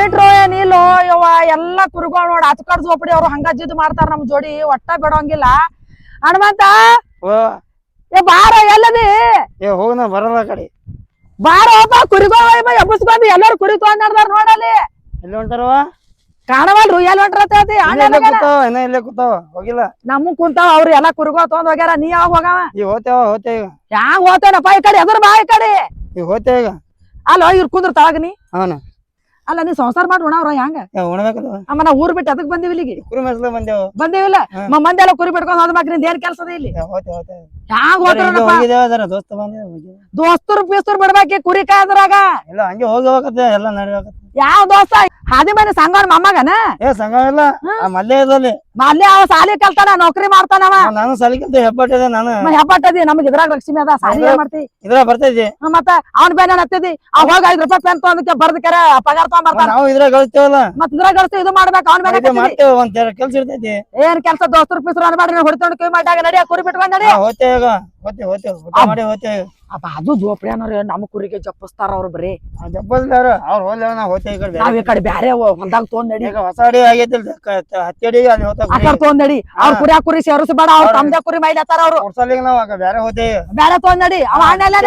ಬಿಟ್ರು ಏನಿಲ್ಲೋ ಯವ್ವ ಎಲ್ಲಾ ಕುರಿಗಳು ನೋಡ್ ಹಚ್ಕಡ್ ಜೋಪಡಿ ಅವ್ರು ಹಂಗ ಜಿದ್ ಮಾಡ್ತಾರ ನಮ್ ಜೋಡಿ ಒಟ್ಟ ಬಿಡೋಂಗಿಲ್ಲ ಹನುಮಂತ ಏ ಬಾರ ಎಲ್ಲದಿ ಏ ಹೋಗನ ಬರಲ್ಲ ಕಡೆ ಬಾರ ಹೋಪ ಕುರಿಗಳು ಎಬ್ಬಸ್ಕೊಂಡ್ ಎಲ್ಲಾರು ಕುರಿ ತಗೊಂಡಾರ ನೋಡಲ್ಲಿ ಎಲ್ಲಿ ಹೊಂಟಾರವ ಕಾಣವಲ್ರು ಎಲ್ಲಿ ಹೊಂಟ್ರತೈತಿ ಇನ್ನ ಇಲ್ಲೇ ಕೂತಾವ ಹೋಗಿಲ್ಲ ನಮಗ್ ಕುಂತಾವ ಅವ್ರು ಎಲ್ಲಾ ಕುರಿಗಳು ತಗೊಂಡ್ ಹೋಗ್ಯಾರ ನೀ ಯಾವಾಗ ಹೋಗವ ಈಗ ಹೋತೇವ ಈಗ ಹ್ಯಾಂಗ ಹೋತೇನಪ್ಪ ಈ ಕಡೆ ಎದ್ರ ಬಾ ಈ ಕಡೆ ಈಗ ಹೋತೇವ ಈಗ ಅಲ್ಲ ಇವ್ರು ಕುಂದ್ರ ತಳಗ ನೀ ಅವನ ಅಲ್ಲ ನೀ ಸಂಸಾರ ಮಾಡಿ ಉಣವ್ರ ಹ್ಯಾಂಗ ಉಣ್ಬೇಕಲ್ವ ಅಮ್ಮ ನಾ ಊರ್ ಬಿಟ್ಟು ಅದಕ್ ಬಂದಿವಿ ಇಲ್ಲಿಗೆ ಕುರಿ ಮೆಸ್ಲ ಬಂದೇವು ಬಂದೇವಿಲ್ಲ ಮಂದಿ ಎಲ್ಲ ಕುರಿ ಬಿಟ್ಕೊಂಡ್ ಹೋದ್ಮಾಕ್ರಿ ನಿಂದ ಏನ್ ಕೆಲ್ಸದ ಇಲ್ಲಿ ಹ್ಯಾಂಗ ಹೋಗಿದ್ದೇವ ದೋಸ್ತ ಬಂದೇವ ದೋಸ್ತರು ಪೀಸ್ತರು ಬಿಡ್ಬೇಕಿ ಕುರಿ ಕಾದ್ರಾಗ ಇಲ್ಲ ಹಂಗೆ ಹೋಗ್ಬೇಕತ್ತೆ ಎಲ್ಲ ನಡಿಬೇಕತ್ತೆ ಯಾವ ದೋಸ್ತ ಹಾದಿ ಮನೆ ಸಂಗವನ್ ಮೊಮ್ಮಗನ ಏ ಸಂಘ ಇಲ್ಲ ಮಲ್ಲೆ ಇದಲ್ಲಿ ಅಲ್ಲಿ ಅವ ಸಾಲಿ ಕಲ್ತಾನ ನೌಕರಿ ಮಾಡ್ತಾನವ ನಾನು ಸಾಲಿಗಿಂತ ಹೆಬ್ಬಟ್ಟಿದೆ ನಾನು ಹೆಬ್ಬಟ್ಟದಿ ನಮ್ಗೆ ಇದ್ರಾಗ ಲಕ್ಷ್ಮಿ ಅದ ಸಾಲಿ ಏನ್ ಮಾಡ್ತಿ ಇದ್ರ ಬರ್ತೈತಿ ಮತ್ತ ಅವ್ನ ಬೇನ ಹತ್ತಿದಿ ಅವಾಗ 5 ರೂಪಾಯಿ ಪೆನ್ ತಗೊಂಡ್ ಬರ್ದ ಕೆರೆ ಪಗಾರ ತಗೊಂಡ್ ನಾವು ಇದ್ರಾಗ ಗಳಿಸ್ತೇವಲ್ಲ ಮತ್ ಇದ್ರಾಗ ಗಳಿಸ್ತಿ ಇದು ಮಾಡ್ಬೇಕು ಅವ್ನ ಬೇನ ಮಾಡ್ತೇವೆ ಒಂದ್ ಕೆಲ್ಸ ಇರ್ತೈತಿ ಏನ್ ಕೆಲ್ಸ ದೋಸ್ತರು ಪೀಸರು ಅನ್ಬೇಡ್ರಿ ಹೊಡಿತೊಂಡ್ ಕೈ ಮಾಡ್ಯಾಗ ನಡಿ ಕುರಿ ಬಿಟ್ಕೊಂಡ್ ನಡಿ ಹೋತೇವ ಹೋತೇವ ಊಟ ಮಾಡಿ ಹೋತೇವ ಅಪ್ಪ ಅದು ಜೋಪಡಿ ಅನ್ನೋರು ನಮ್ ಕುರಿಗೆ ಜಪ್ಪಿಸ್ತಾರ ಅವ್ರು ಬರೀ ಜಬ್ಬಲ್ದಾರ ಅವ್ರು ಹೋಗ್ಲೇವ ನಾವ್ ಹೋತೇವ ಈ ಕಡೆ ನಾವ್ ಈ ಕಡೆ ಬ್ಯಾರೆ ಹೊಲ್ದಾಗ ತೊಗೊಂಡ್ ನಡಿ ಈಗ ಹೊಸ ಅಡಿ ಆಗೈತಿ ಹತ್ತಿ ಅಡಿ ಅಲ್ಲಿ ಹೋತಾವ ಆ ಕಡೆ ತೊಗೊಂಡ್ ನಡಿ ಅವ್ರ ಕುರಿ ಸೇರಿಸಬೇಡ ಅವ್ರ ತಮ್ದೆ ಕುರಿ ಮೈಲತ್ತಾರ ಅವ್ರು ವರ್ಷಲಿಗೆ ನಾವ್ ಬೇರೆ ಹೋತೇವ ಬ್ಯಾರೆ ತೊಗೊಂಡ್ ನಡಿ ಅವ ಅಣ್ಣ ಎಲ್ಲ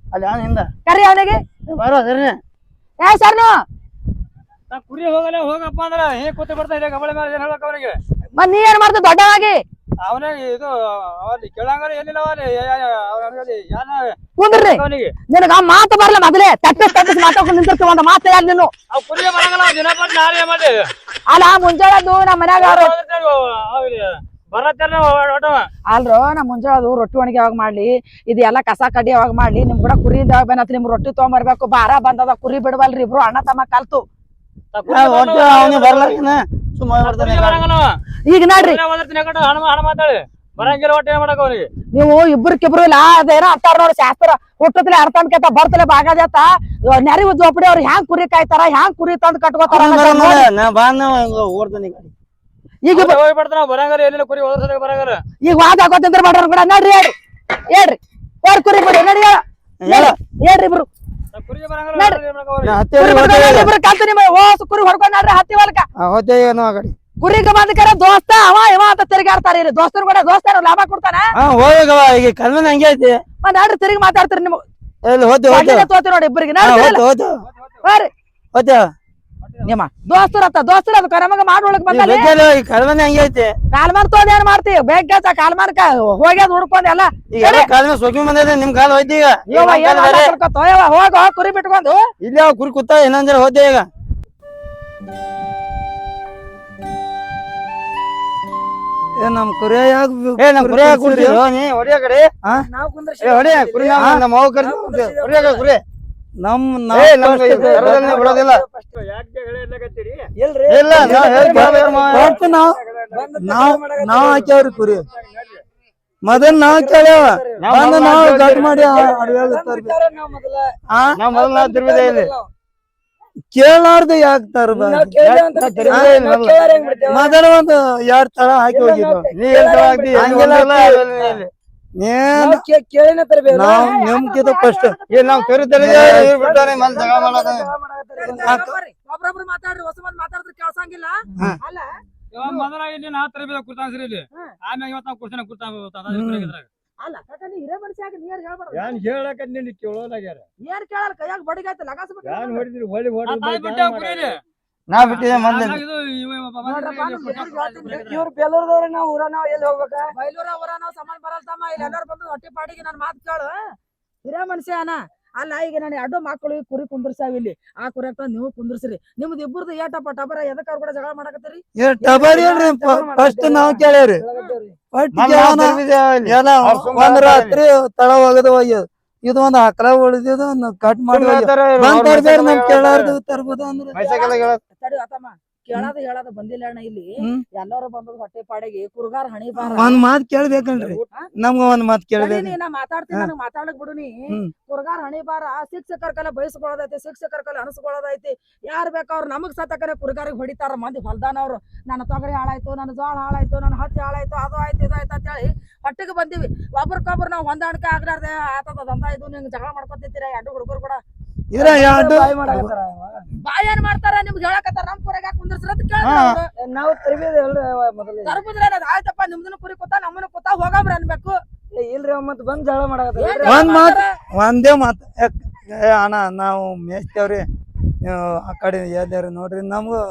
ಅಲ್ಲಿ ಹಿಂದ ಕರಿ ಅವನಿಗೆ ಬರೋ ಸರಿ ಏ ಸರ್ನು ಕುರಿ ಹೋಗಲ್ಲ ಹೋಗಪ್ಪ ಅಂದ್ರ ಹೇಗ್ ಕೂತಿ ಬರ್ತಾ ಇದೆ ಗಬಳೆ ಮೇಲೆ ಹೇಳಕ್ ಅವನಿಗೆ ಮತ್ ನೀ ಏನ್ ಮಾಡ್ತ ದೊಡ್ಡವಾಗಿ ಅವನಿಗೆ ಇದು ಅಲ್ಲಿ ಕೇಳಂಗಾರ ಏನಿಲ್ಲ ಕುಂದ್ರಿ ನಿನಗ ಮಾತು ಬರ್ಲ ಮೊದಲೇ ತಟ್ಟಿಸ್ ಮಾತಾಡ್ಕೊಂಡು ನಿಂತಿರ್ತೀವಿ ಒಂದ್ ಮಾತು ಯಾರು ನೀನು ಅಲ್ಲ ಮುಂಜಾಳದು ನಮ್ಮ ಮನ್ಯಾಗ ಅಲ್ರೋ ನಮ್ ಮುಂಜಾಳದು ರೊಟ್ಟಿ ಒಣಗಿ ಯಾವಾಗ ಮಾಡ್ಲಿ ಇದು ಎಲ್ಲಾ ಕಸ ಕಡ್ಡಿ ಯಾವಾಗ ಮಾಡ್ಲಿ ನಿಮ್ ಕೂಡ ಕುರಿ ಬೇನತ್ ನಿಮ್ ರೊಟ್ಟಿ ತಗೊಂಬರ್ಬೇಕು ಬಾರ ಬಂದದ ಕುರಿ ಬಿಡ್ವಲ್ರಿ ಇಬ್ರು ಅಣ್ಣ ತಮ್ಮ ಕಲ್ತು ಈಗ ನೋಡ್ರಿ ನೀವು ಇಬ್ಬರಿಬ್ರು ಇಲ್ಲ ಅದೇನೋ ಅಂತಾರ ನೋಡಿ ಶಾಸ್ತ್ರ ಹುಟ್ಟತ್ಲೆ ಅರ್ಥಂಕೇತ ಬರ್ತಲೆ ಬಾಗದತ್ತ ನೆರವು ಜೋಪಡಿ ಅವ್ರು ಹ್ಯಾಂಗ್ ಕುರಿ ಕಾಯ್ತಾರ ಹ್ಯಾಂಗ್ ಕುರಿ ತಂದ್ ಕಟ್ಕೋತಾರ ಈಗ ಈಗ ವಾದ ಹಾಕೋತಿಂದ್ರ ಮಾಡ್ರ ಕೂಡ ನೋಡ್ರಿ ಹೇಳ್ರಿ ಹೇಳ್ರಿ ಕುರಿ ಬಿಡ್ರಿ ನಡಿ ಹೇಳ್ರಿ ಇಬ್ರು ಕುರಿ ಹೊಡ್ಕೊಂಡ್ ಹತ್ತಿ ಹೊಲಕ ಕುರಿಗ ಬಂದ ಕರೆ ದೋಸ್ತ ಅವ ಇವ ಅಂತ ತಿರುಗಾಡ್ತಾರ ಇಲ್ಲಿ ದೋಸ್ತರು ಕೂಡ ದೋಸ್ತಾರ ಲಾಭ ಕೊಡ್ತಾನ ಈಗ ಕಲ್ಮನ್ ಹಂಗೆ ಐತಿ ನೋಡ್ರಿ ತಿರುಗಿ ಮಾತಾಡ್ತೀರಿ ನಿಮ್ಗೆ ತೋತಿ ನೋಡಿ ಇಬ್ಬರಿಗೆ ನಿಮ್ಮ ದೋಸ್ತರು ಅದು ಕರಮಗ ಮಾಡ್ಕೊಳಕ್ ಬಂದ ಕಲ್ಮನ್ ಹಂಗೆ ಐತಿ ಕಾಲ್ಮಾರ್ ತೋದ್ ಏನ್ ಮಾಡ್ತೀವಿ ಬೇಗ ಕಾಲ್ಮಾರ್ಕ ಹೋಗ್ಯದ್ ಹುಡ್ಕೊಂಡ್ ಎಲ್ಲ ಸೋಕಿ ಬಂದಿದೆ ನಿಮ್ ಕಾಲ ಹೋಯ್ತಿ ಈಗ ಹೋಗ ಕುರಿ ಬಿಟ್ಕೊಂಡು ಇಲ್ಲಿ ಕುರಿ ಕೂತ ಇನ್ನೊಂದ್ ಹೋದೆ ಈಗ ನಮ್ ಕುರಿ ಹೊಡಿಯ ಕಡೆ ಹೊಡಿಯ ಕುರಿ ನಮ್ಮ ಕುರಿ ಬಿಡೋದಿಲ್ಲ ನಾವ್ ಹಾಕ್ಯಾವ್ರಿ ಕುರಿ ಮೊದಲ್ ನಾವ್ ಕೇಳ್ಯಾವ ನಾವ್ ಗಟ್ ಮಾಡಿ ಕೇಳಾರ್ದ ಯಾಕೆ ತರ್ಬ ಮೊದಲ ಒಂದು 2 ತಳ ಹಾಕಿ ಹೋಗಿದ್ವು ನಾವ್ ನಿಮ್ಗಿಂತ ಫಸ್ಟ್ ನಾವ್ ಕೇಳ್ಸಂಗಿಲ್ಲ ಅಲ್ಲ ಹಿರೇ ಮನುಷ್ಯಾಗ ನೀರ್ ಹೇಳ್ಬಾರ್ದು ಏನ್ ಹೇಳಕ ನಿನ್ನ ಕೇಳೋದಾಗ್ಯಾರ ಏನ್ ಕೇಳಲ್ಲ ಕೈಯಾಗ ಬಡಿಗಾಯ್ತು ಲಗಾಸ್ಬೇಕು ಏನ್ ಹೊಡಿದ್ರಿ ನಾ ಬಿಟ್ಟಿದೆ ಮಂದಿ ಇವ್ರು ಬೆಲ್ಲೂರ್ದವ್ರ ನಾವು ಊರ ನಾವ್ ಎಲ್ಲಿ ಹೋಗ್ಬೇಕ ಬೈಲೂರ ಊರ ನಾವ್ ಸಮಾನ ಬರಲ್ತಮ್ಮ ಇಲ್ಲಿ ಎಲ್ಲಾರು ಬಂದು ಹೊಟ್ಟೆ ಪಾಡಿಗೆ ನನ್ ಮಾತು ಕೇಳು ಹಿರೇ ಮನುಷ್ಯನ ಅಲ್ಲ ಈಗ ನಾನು 2 ಮಕ್ಕಳು ಕುರಿ ಕುಂದ್ರಸಾವ ಇಲ್ಲಿ ಆ ಕುರಿ ನೀವು ಕುಂದ್ರಸ್ರಿ ನಿಮ್ದು ಇಬ್ಬರದು ಏಟಪ್ಪ ಟಬರ ಎದಕ್ಕ ಅವ್ರ ಕೂಡ ಜಗಳ ಮಾಡಕತ್ತೀರಿ ಫಸ್ಟ್ ನಾವ್ ಕೇಳ್ಯಾವ್ರಿ ಒಂದ್ ರಾತ್ರಿ ತಳ ಹೋಗದ ಹೋಗ್ಯದ ಇದು ಒಂದ್ ಆಕಳ ಉಳಿದಿದ ಕಟ್ ಮಾಡಿ ನಮ್ ಕೇಳಾರ್ದು ತರ್ಬೋದ ಅಂದ್ರೆ ಕೇಳಾದ ಹೇಳಾದ ಬಂದಿಲ್ಲ ಅಣ್ಣ ಇಲ್ಲಿ ಎಲ್ಲಾರು ಬಂದದ್ ಹೊಟ್ಟೆ ಪಾಡಿಗೆ ಕುರ್ಗಾರ ಹಣಿ ಬಾರ ಒಂದ್ ಮಾತ್ ಕೇಳ್ಬೇಕಲ್ರಿ ನಮ್ಗ ಒಂದ್ ಮಾತ್ ಕೇಳ್ಬೇಕು ನಾ ಮಾತಾಡ್ತೀನಿ ನನಗ್ ಮಾತಾಡಕ್ ಬಿಡು ನೀ ಕುರ್ಗಾರ ಹಣಿ ಬಾರ ಶಿಕ್ಷಕರ ಕಲೆ ಬಯಸ್ಕೊಳ್ಳೋದೈತಿ ಶಿಕ್ಷಕರ ಕಲೆ ಅನಸ್ಕೊಳ್ಳೋದೈತಿ ಯಾರ್ ಬೇಕವ್ರು ನಮಗ್ ಸತಕರೆ ಕುರ್ಗಾರಿಗೆ ಹೊಡಿತಾರ ಮಂದಿ ಹೊಲ್ದಾನವ್ರು ನನ್ನ ತೊಗರಿ ಹಾಳಾಯ್ತು ನನ್ನ ಜೋಳ ಹಾಳಾಯ್ತು ನನ್ನ ಹತ್ತಿ ಹಾಳಾಯ್ತು ಅದು ಆಯ್ತು ಇದು ಆಯ್ತು ಅಂತ ಹೇಳಿ ಹೊಟ್ಟಿಗೆ ಬಂದಿವಿ ಒಬ್ರಕೊಬ್ರು ನಾವ್ ಹೊಂದಾಣಿಕೆ ಆಗ್ಲಾರ್ದೆ ಆತದ ದಂತ ಇದು ನಿಂಗ್ ಜಗಳ ಮಾಡ್ಕೊತಿರ್ತೀರ 2 ಹುಡುಗರು ಕೂಡ ಏನ್ ಮಾಡ್ತಾರ ನಿಮ್ಗೆ ಹೇಳಕತ್ತಾರ ನಮ್ ಕುರಿಯಾಗ ಕುಂದ್ರಸ್ರತ್ ನಾವ್ ತರ್ಬೇದಲ್ರಿ ಮೊದಲ ತರ್ಬುದ್ರೆ ಆಯ್ತಪ್ಪ ನಿಮ್ದನ್ನು ಕುರಿ ಕೂತ ನಮ್ಮನ್ನು ಕೂತ ಹೋಗಮ್ರ ಅನ್ಬೇಕು ಇಲ್ರಿ ಮತ್ ಬಂದ್ ಜಗಳ ಮಾಡಕತ್ತ ಒಂದೇ ಮಾತ್ ಅಣ್ಣ ನಾವು ಮೇಯ್ತೇವ್ರಿ ನೀವು ಆ ಕಡೆ ಎಲ್ಯಾರ ನೋಡ್ರಿ ನಮ್ಗ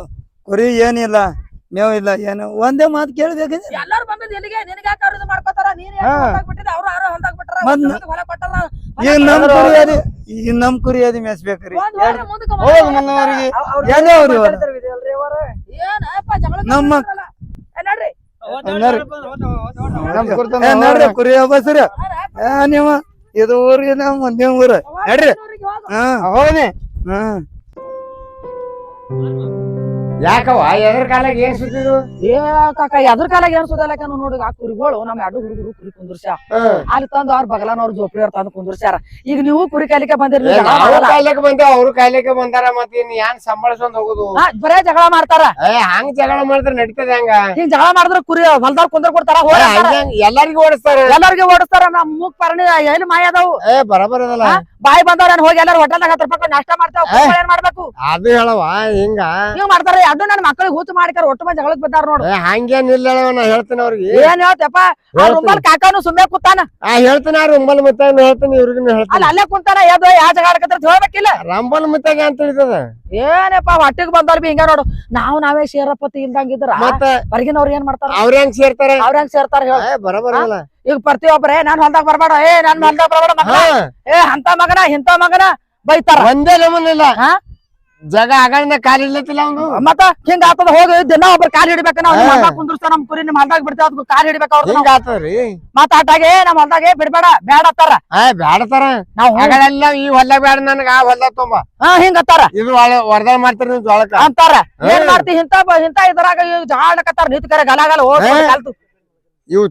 ಕುರಿ ಏನಿಲ್ಲ ಮೇವ್ ಇಲ್ಲ ಏನು ಒಂದೇ ಮಾತು ಕೇಳ್ಬೇಕಿದೆ ಎಲ್ಲಾರು ಬಂದದ್ ಎಲ್ಲಿಗೆ ನಿನಗೆ ಯಾಕೆ ಅವ್ರು ಇದು ಮಾಡ್ಕೋತಾರ ನೀನ್ ಬಿಟ್ಟಿದ್ದ ಅವ್ರು ಯಾರೋ ಹೊಲ್ದಾಗ ಬಿಟ್ಟಾರ ಹೊಲ ಕೊಟ್ಟಾರ ಈಗ ನಮ್ ಕುರಿ ಅದಿ ಮೇಸ್ಬೇಕ್ರಿ ನಮ್ಮ ನೋಡ್ರಿ ಕುರಿ ಹಬ್ಬಸ್ರಿ ನೀವು ಇದು ಊರಿಗೆ ನಮ್ಮ ಮುಂದಿನ ಊರ ನಡ್ರಿ ಹೋಗಿ ಯಾಕವ್ವ ಎದ್ರ ಕಾಲಾಗ ಏನ್ ಸುತ್ತಿದ್ರು ಕಾಕ ಎದ್ರ ಕಾಲಾಗ ಏನ್ ಸುದಲಕ ನೋಡಿ ಆ ಕುರಿಗಳು ನಮ್ ಎರಡು ಹುಡುಗರು ಕುರಿ ಕುಂದ್ರಸ್ಯಾರ ಅಲ್ಲಿ ತಂದು ಅವ್ರ ಬಗಲನವ್ರ ಜೋಪಡಿ ತಂದು ಕುಂದ್ರಸ್ಯಾರ ಈಗ ನೀವು ಕುರಿ ಕಾಲಿಕೆ ಬಂದಿರ್ಲಿ ಕಾಯ್ಲಿಕ್ಕೆ ಬಂದೇವ್ ಅವ್ರು ಕಾಯ್ಲಿಕ್ಕೆ ಬಂದಾರ ಮತ್ ಇನ್ ಏನ್ ಸಂಬಳಸ್ಕೊಂಡ್ ಹೋಗುದು ಬರೇ ಜಗಳ ಮಾಡ್ತಾರ ಹಂಗ ಜಗಳ ಮಾಡಿದ್ರೆ ನಡೀತದ ಹೆಂಗ ಹಿಂಗ್ ಜಗಳ ಮಾಡಿದ್ರ ಕುರಿ ಹೊಲ್ದಾರ್ ಕುಂದ್ರ ಕೊಡ್ತಾರ ಎಲ್ಲರಿಗೂ ಓಡಿಸ್ತಾರ ಎಲ್ಲಾರ್ಗಿ ಓಡಿಸ್ತಾರ ನಮ್ ಮೂಕ್ ಪರಣಿ ಎಲ್ಲಿ ಮಾಯ ಅದಾವು ಬರಬರದಲ್ಲ ಬಾಯಿ ಬಂದವ್ರ ಹೋಗಿ ಎಲ್ಲಾರು ಹೋಟೆಲ್ದಾಗ 10 ರೂಪಾಯಿ ನಾಷ್ಟ ಮಾಡ್ತಾವ ಏನ್ ಮಾಡ್ಬೇಕು ಅದು ಹೇಳವ ಹಿಂಗ ಹಿಂಗ್ ಮಾಡ್ತಾರ ಅದು ನನ್ ಮಕ್ಕಳಿಗೆ ಹುಚ್ಚು ಮಾಡಿಕಾರ ಒಟ್ಟು ಮಂದಿ ಜಗಳಕ್ ಬಿದ್ದಾರ ನೋಡು ಹಂಗೇನ್ ಇಲ್ಲ ನಾ ಹೇಳ್ತೀನಿ ಅವ್ರಿಗೆ ಏನ್ ಹೇಳ್ತಪ್ಪ ರುಂಬಲ್ ಕಾಕಾನು ಸುಮ್ಮನೆ ಕೂತಾನ ಹೇಳ್ತೀನಿ ರಂಬಲ್ ಮುತ್ತ ಹೇಳ್ತೀನಿ ಇವ್ರಿಗೂ ಹೇಳ್ತೀನಿ ಅಲ್ಲೇ ಕುಂತಾನ ಯಾವ್ದು ಯಾವ ಜಗಳ ಆಡಕತ್ರ ಹೇಳ್ಬೇಕಿಲ್ಲ ರಂಬಲ್ ಮುತ್ತಾಗ ಅಂತ ತಿಳಿತದ ಏನಪ್ಪ ಹೊಟ್ಟಿಗೆ ಬಂದವ್ರ ಬಿ ಹಿಂಗ ನೋಡು ನಾವೇ ಶೇರಪತಿ ಇಲ್ದಂಗಿದ್ರ ಮತ್ತೆ ಹೊರಗಿನವ್ರು ಏನ್ ಮಾಡ್ತಾರ ಅವ್ರ ಹೆಂಗ್ ಸೇರ್ತಾರೆ ಅವ್ರ ಹೆಂಗ್ ಸೇರ್ತಾರ ಹೇಳ ಬರಬರಲ್ಲ ಈಗ ಪ್ರತಿಯೊಬ್ಬರೇ ನಾನ್ ಹೊಲ್ದಾಗ ಬರ್ಬೇಡ ನಾನ್ ಹೊಲ್ದಾಗ ಬರ್ಬೇಡ ಮಗನ ಅಂತ ಮಗನ ಇಂತ ಮಗನ ಬೈತಾರ ಒಂದೇ ನಮನಿಲ್ಲ ಜಗ ಆಗ ಕಾಲಿ ಇಲ್ಲತ್ತಿಲ್ಲ ಅವ್ನು ಮತ್ತ ಹಿಂಗ ಆತದ ಹೋಗಿ ದಿನ ಒಬ್ರು ಕಾಲ್ ಹಿಡಿಬೇಕ ನಾವು ಕುಂದ್ರಸ್ತಾರ ನಮ್ ಕುರಿ ನಿಮ್ ಹೊಲ್ದಾಗ ಬಿಡ್ತೇವ ಕಾಲ್ ಹಿಡಿಬೇಕ ಅವ್ರ ಹಿಂಗ ಆತದ್ರಿ ಮತ್ತ ಆಟಾಗೆ ನಮ್ ಹೊಲ್ದಾಗೆ ಬಿಡ್ಬೇಡ ಬ್ಯಾಡ ಅತ್ತಾರ ಬ್ಯಾಡತಾರ ನಾವ್ ಆಗಳೆಲ್ಲ ಈ ಹೊಲ ಬ್ಯಾಡ ನನ್ಗ ಆ ಹೊಲ ತೊಂಬ ಹಿಂಗ ಅತ್ತಾರ ಇದು ಹೊರದಾಗ ಮಾಡ್ತಾರ ನೀವು ಜೋಳಕ ಅಂತಾರ ಏನ್ ಮಾಡ್ತಿ ಇಂತ ಇದ್ರಾಗ ಜಾಡಕತ್ತಾರ ನೀತಿ ಕರೆ ಗಲಾಗಲ ಹೋಗಿ ಕಲ್ತು ಇವ್